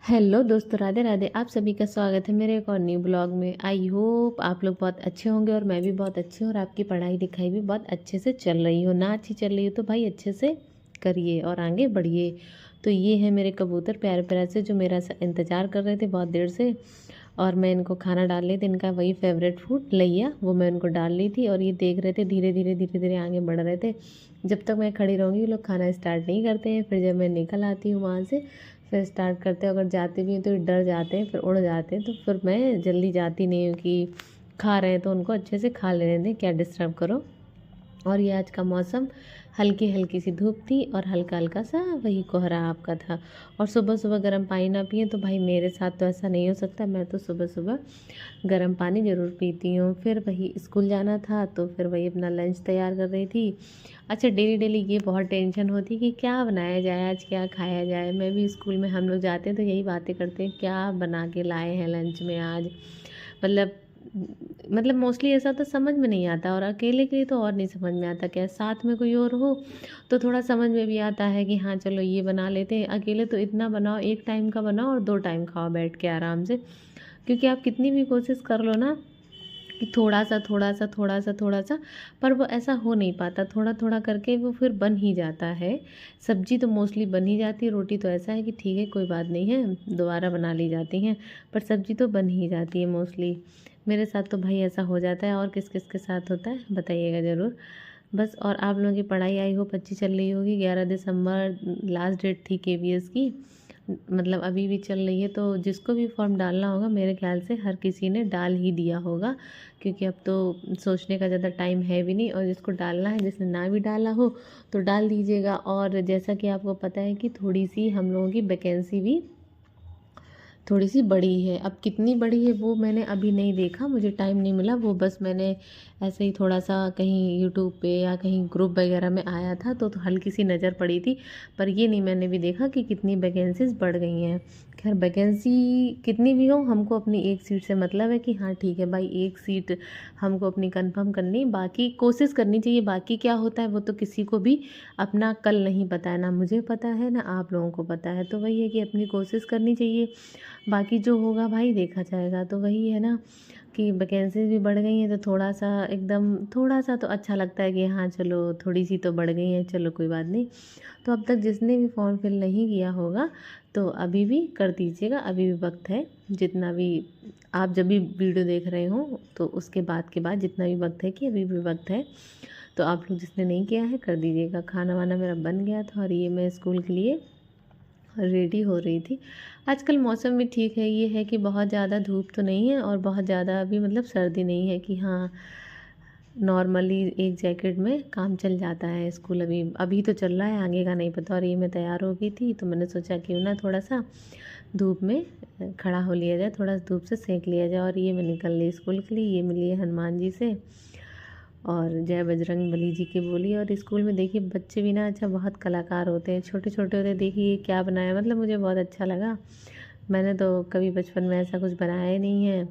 Hello दोस्तों, राधे राधे। आप सभी का स्वागत है मेरे एक और न्यू ब्लॉग में। आई होप आप लोग बहुत अच्छे होंगे और मैं भी बहुत अच्छी हूँ और आपकी पढ़ाई लिखाई भी बहुत अच्छे से चल रही हो। ना अच्छी चल रही हो तो भाई अच्छे से करिए और आगे बढ़िए। तो ये है मेरे कबूतर प्यारे प्यारे से जो मेरा इंतज़ार कर रहे थे बहुत देर से, और मैं इनको खाना डाल रही थी। इनका वही फेवरेट फूड लैया, वो मैं इनको डाल रही थी और ये देख रहे थे। धीरे धीरे धीरे धीरे आगे बढ़ रहे थे। जब तक मैं खड़ी रहूँगी ये लोग खाना स्टार्ट नहीं करते हैं। फिर जब मैं निकल आती हूँ वहाँ से फिर स्टार्ट करते हैं। अगर जाते भी हैं तो ये डर जाते हैं, फिर उड़ जाते हैं। तो फिर मैं जल्दी जाती नहीं हूँ कि खा रहे हैं तो उनको अच्छे से खा लेने दें, क्या डिस्टर्ब करो। और ये आज का मौसम, हल्की हल्की सी धूप थी और हल्का हल्का सा वही कोहरा आपका था। और सुबह सुबह गर्म पानी ना पिए तो भाई मेरे साथ तो ऐसा नहीं हो सकता। मैं तो सुबह सुबह गर्म पानी ज़रूर पीती हूँ। फिर वही स्कूल जाना था तो फिर वही अपना लंच तैयार कर रही थी। अच्छा, डेली डेली ये बहुत टेंशन होती कि क्या बनाया जाए, आज क्या खाया जाए। मैं भी स्कूल में हम लोग जाते हैं तो यही बातें करते हैं, क्या बना के लाए हैं लंच में आज। मतलब मोस्टली ऐसा तो समझ में नहीं आता, और अकेले के लिए तो और नहीं समझ में आता। क्या साथ में कोई और हो तो थोड़ा समझ में भी आता है कि हाँ चलो ये बना लेते हैं। अकेले तो इतना बनाओ, एक टाइम का बनाओ और दो टाइम खाओ बैठ के आराम से। क्योंकि आप कितनी भी कोशिश कर लो ना कि थोड़ा सा थोड़ा सा थोड़ा सा थोड़ा सा, पर वो ऐसा हो नहीं पाता। थोड़ा थोड़ा करके वो फिर बन ही जाता है। सब्जी तो मोस्टली बन ही जाती है, रोटी तो ऐसा है कि ठीक है कोई बात नहीं है दोबारा बना ली जाती हैं, पर सब्जी तो बन ही जाती है मोस्टली। मेरे साथ तो भाई ऐसा हो जाता है। और किस किस के साथ होता है बताइएगा ज़रूर। बस, और आप लोगों की पढ़ाई आई होप अच्छी चल रही होगी। 11 दिसंबर लास्ट डेट थी केवीएस की, मतलब अभी भी चल रही है। तो जिसको भी फॉर्म डालना होगा मेरे ख्याल से हर किसी ने डाल ही दिया होगा, क्योंकि अब तो सोचने का ज़्यादा टाइम है भी नहीं। और जिसको डालना है, जिसने ना भी डाला हो तो डाल दीजिएगा। और जैसा कि आपको पता है कि थोड़ी सी हम लोगों की वैकेंसी भी थोड़ी सी बड़ी है। अब कितनी बड़ी है वो मैंने अभी नहीं देखा, मुझे टाइम नहीं मिला। वो बस मैंने ऐसे ही थोड़ा सा कहीं यूट्यूब पे या कहीं ग्रुप वगैरह में आया था तो हल्की सी नज़र पड़ी थी। पर ये नहीं मैंने भी देखा कि कितनी वैकेंसीज बढ़ गई हैं। खैर वैकेंसी कितनी भी हो, हमको अपनी एक सीट से मतलब है कि हाँ ठीक है भाई, एक सीट हमको अपनी कंफर्म करनी, बाकी कोशिश करनी चाहिए। बाकी क्या होता है वो तो किसी को भी अपना कल नहीं पता है, ना मुझे पता है ना आप लोगों को पता है। तो वही है कि अपनी कोशिश करनी चाहिए, बाकी जो होगा भाई देखा जाएगा। तो वही है ना कि वैकेंसीज भी बढ़ गई हैं तो थोड़ा सा एकदम थोड़ा सा तो अच्छा लगता है कि हाँ चलो थोड़ी सी तो बढ़ गई हैं, चलो कोई बात नहीं। तो अब तक जिसने भी फॉर्म फिल नहीं किया होगा तो अभी भी कर दीजिएगा, अभी भी वक्त है। जितना भी आप जब भी वीडियो देख रहे हो तो उसके बाद के बाद जितना भी वक्त है कि अभी भी वक्त है, तो आप लोग जिसने नहीं किया है कर दीजिएगा। खाना वाना मेरा बन गया था और ये मैं स्कूल के लिए रेडी हो रही थी। आजकल मौसम भी ठीक है, ये है कि बहुत ज़्यादा धूप तो नहीं है और बहुत ज़्यादा अभी सर्दी नहीं है कि हाँ नॉर्मली एक जैकेट में काम चल जाता है। स्कूल अभी अभी तो चल रहा है, आगे का नहीं पता। और ये मैं तैयार हो गई थी तो मैंने सोचा क्यों ना थोड़ा सा धूप में खड़ा हो लिया जाए, थोड़ा धूप से सेंक लिया जाए। और ये मैं निकल ली स्कूल के लिए। ये मिली है हनुमान जी से और जय बजरंग बली जी की बोली। और स्कूल में देखिए बच्चे भी ना अच्छा बहुत कलाकार होते हैं, छोटे छोटे होते हैं। देखिए ये क्या बनाया, मुझे बहुत अच्छा लगा। मैंने तो कभी बचपन में ऐसा कुछ बनाया ही नहीं है।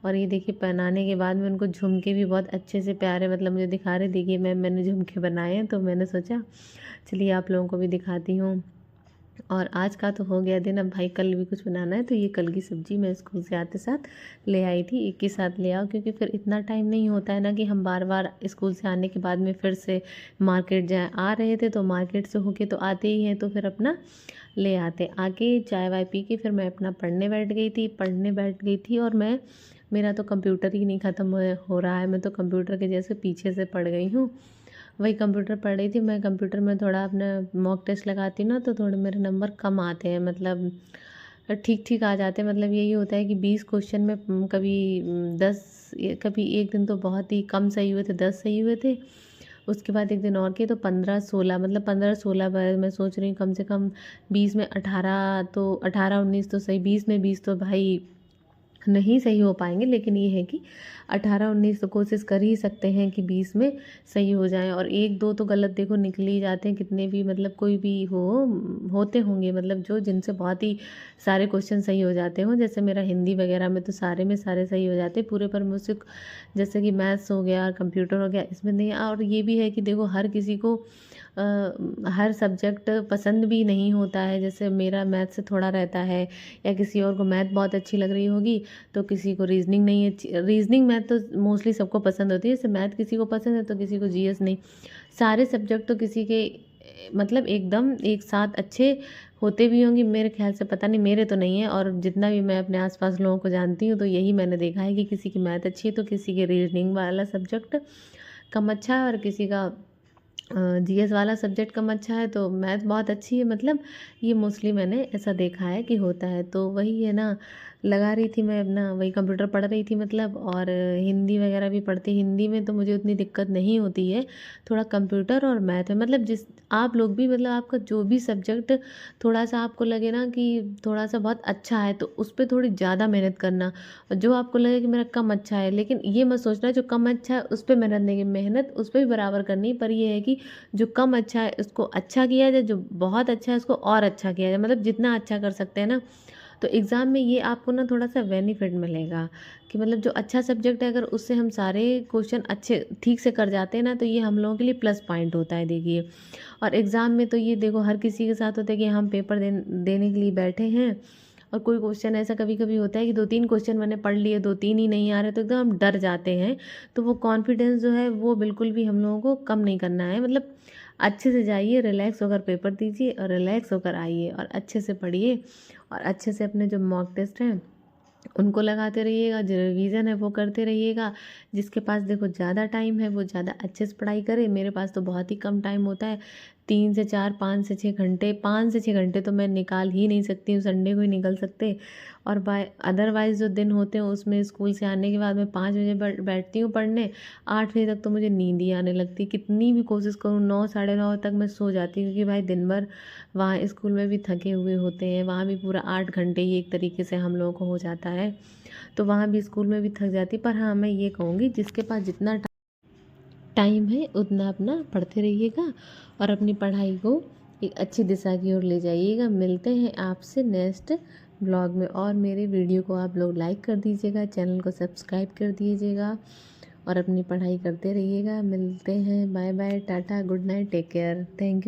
और ये देखिए पहनाने के बाद में उनको झुमके भी बहुत अच्छे से प्यारे मुझे दिखा रहे। देखिए मैंने झुमके बनाए हैं तो मैंने सोचा चलिए आप लोगों को भी दिखाती हूँ। और आज का तो हो गया दिन, अब भाई कल भी कुछ बनाना है। तो ये कल की सब्ज़ी मैं स्कूल से आते साथ ले आई थी। एक ही साथ ले आओ क्योंकि फिर इतना टाइम नहीं होता है ना कि हम बार बार स्कूल से आने के बाद में फिर से मार्केट जाएँ। आ रहे थे तो मार्केट से होके तो आते ही हैं, तो फिर अपना ले आते। आके चाय वाय पी के फिर मैं अपना पढ़ने बैठ गई थी। और मेरा तो कंप्यूटर ही नहीं ख़त्म हो रहा है। मैं तो कंप्यूटर के जैसे पीछे से पड़ गई हूँ। वही कंप्यूटर पढ़ रही थी मैं। कंप्यूटर में थोड़ा अपना मॉक टेस्ट लगाती हूँ ना तो थोड़े मेरे नंबर कम आते हैं, ठीक ठीक आ जाते हैं। यही होता है कि 20 क्वेश्चन में कभी 10, कभी एक दिन तो बहुत ही कम सही हुए थे, 10 सही हुए थे। उसके बाद एक दिन और किए तो 15-16, 15-16 बार मैं सोच रही हूँ कम से कम 20 में 18 तो 18-19 तो सही, 20 में 20 तो भाई नहीं सही हो पाएंगे। लेकिन ये है कि 18-19 तो कोशिश कर ही सकते हैं कि 20 में सही हो जाएं। और एक दो तो गलत देखो निकल ही जाते हैं, कितने भी कोई भी होते होंगे जो जिनसे बहुत ही सारे क्वेश्चन सही हो जाते हों। जैसे मेरा हिंदी वगैरह में तो सारे में सारे सही हो जाते हैं पूरे, पर मुझसे जैसे कि मैथ्स हो गया, कंप्यूटर हो गया, इसमें नहीं। और ये भी है कि देखो हर किसी को हर सब्जेक्ट पसंद भी नहीं होता है। जैसे मेरा मैथ से थोड़ा रहता है, या किसी और को मैथ बहुत अच्छी लग रही होगी, तो किसी को रीजनिंग नहीं अच्छी, रीजनिंग मैथ तो मोस्टली सबको पसंद होती है। जैसे मैथ किसी को पसंद है तो किसी को जीएस नहीं। सारे सब्जेक्ट तो किसी के मतलब एकदम एक साथ अच्छे होते भी होंगे मेरे ख्याल से, पता नहीं, मेरे तो नहीं है। और जितना भी मैं अपने आसपास लोगों को जानती हूँ तो यही मैंने देखा है कि किसी की मैथ अच्छी है तो किसी के रीजनिंग वाला सब्जेक्ट कम अच्छा है, और किसी का जीएस वाला सब्जेक्ट कम अच्छा है तो मैथ बहुत अच्छी है। मतलब ये मोस्टली मैंने ऐसा देखा है कि होता है। तो वही है ना, लगा रही थी मैं अपना वही कंप्यूटर पढ़ रही थी मतलब, और हिंदी वगैरह भी पढ़ती। हिंदी में तो मुझे उतनी दिक्कत नहीं होती है, थोड़ा कंप्यूटर और मैथ में मतलब जिस आप लोग भी मतलब आपका जो भी सब्जेक्ट थोड़ा सा आपको लगे ना कि थोड़ा सा बहुत अच्छा है तो उस पर थोड़ी ज़्यादा मेहनत करना। और जो आपको लगे कि मेरा कम अच्छा है, लेकिन ये मत सोचना जो कम अच्छा है उस पर मेहनत नहीं, मेहनत उस पर भी बराबर करनी, पर ये है कि जो कम अच्छा है उसको अच्छा किया जाए, जो बहुत अच्छा है उसको और अच्छा किया जाए, मतलब जितना अच्छा कर सकते हैं ना। तो एग्ज़ाम में ये आपको ना थोड़ा सा बेनिफिट मिलेगा कि मतलब जो अच्छा सब्जेक्ट है अगर उससे हम सारे क्वेश्चन अच्छे ठीक से कर जाते हैं ना तो ये हम लोगों के लिए प्लस पॉइंट होता है, देखिए। और एग्ज़ाम में तो ये देखो हर किसी के साथ होता है कि हम पेपर देने के लिए बैठे हैं, और कोई क्वेश्चन ऐसा कभी कभी होता है कि 2-3 क्वेश्चन मैंने पढ़ लिए, 2-3 ही नहीं आ रहे तो एकदम हम डर जाते हैं। तो वो कॉन्फिडेंस जो है वो बिल्कुल भी हम लोगों को कम नहीं करना है। मतलब अच्छे से जाइए, रिलैक्स होकर पेपर दीजिए और रिलैक्स होकर आइए, और अच्छे से पढ़िए, और अच्छे से अपने जो मॉक टेस्ट हैं उनको लगाते रहिएगा, जो रिवीजन है वो करते रहिएगा। जिसके पास देखो ज़्यादा टाइम है वो ज़्यादा अच्छे से पढ़ाई करे, मेरे पास तो बहुत ही कम टाइम होता है, 3 से 4, 5 से 6 घंटे, 5 से 6 घंटे तो मैं निकाल ही नहीं सकती हूँ, संडे को ही निकल सकते। और बाय अदरवाइज़ जो दिन होते हैं उसमें स्कूल से आने के बाद मैं 5 बजे बैठती हूँ पढ़ने, 8 बजे तक तो मुझे नींद ही आने लगती है। कितनी भी कोशिश करूँ 9 साढ़े 9 तक मैं सो जाती हूँ, क्योंकि भाई दिन भर वहाँ स्कूल में भी थके हुए होते हैं, वहाँ भी पूरा 8 घंटे ही एक तरीके से हम लोगों को हो जाता है, तो वहाँ भी स्कूल में भी थक जाती। पर हाँ, मैं ये कहूँगी जिसके पास जितना टाइम है उतना अपना पढ़ते रहिएगा और अपनी पढ़ाई को एक अच्छी दिशा की ओर ले जाइएगा। मिलते हैं आपसे नेक्स्ट ब्लॉग में, और मेरे वीडियो को आप लोग लाइक कर दीजिएगा, चैनल को सब्सक्राइब कर दीजिएगा, और अपनी पढ़ाई करते रहिएगा। मिलते हैं, bye bye, tata, good night, take care, thank you.